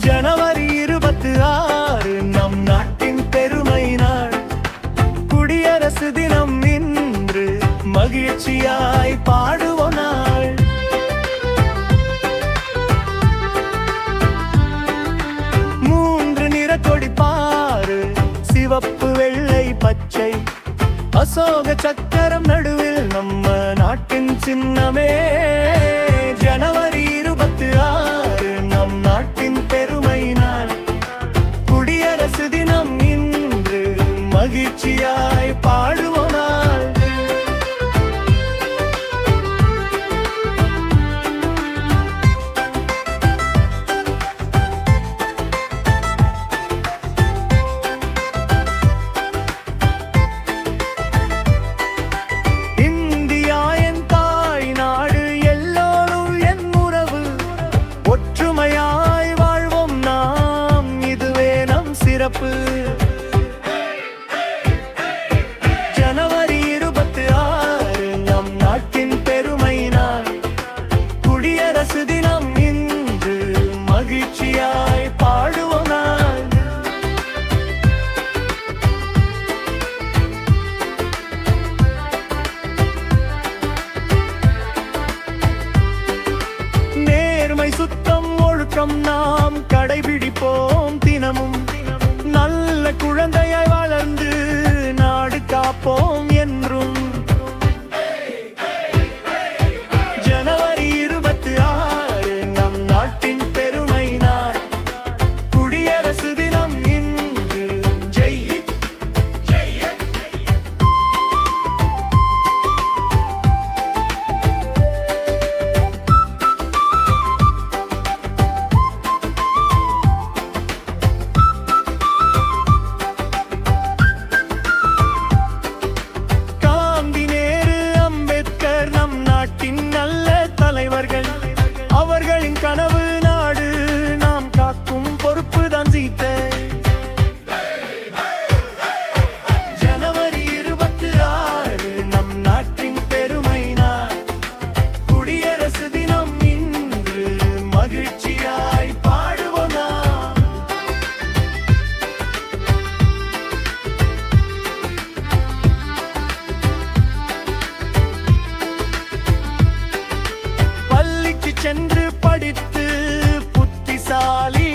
ஜனவரி 26 நம் நாட்டின் பெருமை நாள். குடியரசு தினம் இன்று மகிழ்ச்சியாய் பாடுவோம் நாள். கொடி பாரு, சிவப்பு வெள்ளை பச்சை, அசோக சக்கரம் நடுவில் நம்ம நாட்டின் சின்னமே. ஜனவரி 26 நம் நாட்டின் பெருமை நாள். குடியரசு தினம் இன்று மகிழ்ச்சியாய் பாடுவோம் நாள். ஜனவரி 26 நம் நாட்டின் பெருமை நாள். குடியரசு தினம் இன்று மகிழ்ச்சியாய் பாடுவோம் நாள். நேர்மை சுத்தம் ஒழுக்கம் நாம் கடைபிடிப்போம் தினமும். நல்ல குழந்தையாய் வளர்ந்து நாடு காப்போம் என்றும். ஜனவரி 26 நம் நாட்டின் பெருமை நாள். குடியரசு தினம் இன்று ஜெய் ஹிந்த், ஜெய் ஹிந்த். அவர்களின் கனவு நாடு நாம் காக்கும் பொறுப்பு தான் சீத்த. ஜனவரி 26 நம் நாட்டின் பெருமை நாள். குடியரசு தினம் இன்று மகிழ்ச்சியாய் பாடுவோம் நாள். பள்ளிக்கு சென்று படித்து புத்திசாலி